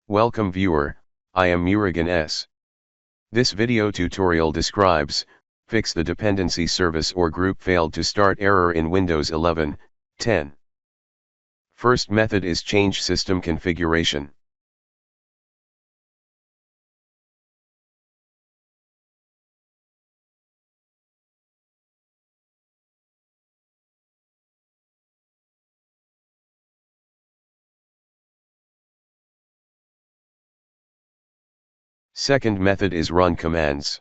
Welcome viewer, I am Murugan S. This video tutorial describes, fix the dependency service or group failed to start error in Windows 11, 10. First method is change system configuration. Second method is run commands.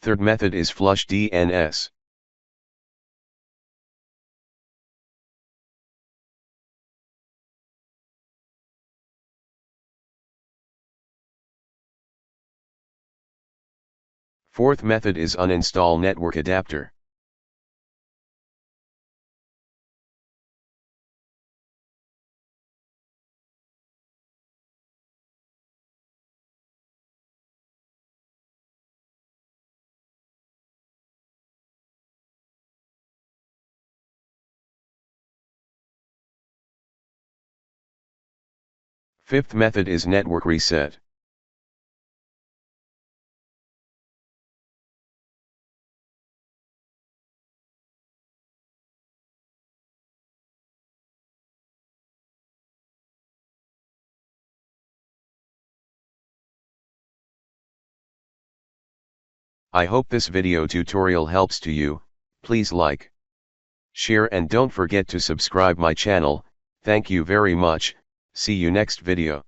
Third method is flush DNS. Fourth method is uninstall network adapter. Fifth method is network reset. I hope this video tutorial helps to you. Please like, share and don't forget to subscribe my channel. Thank you very much. See you next video.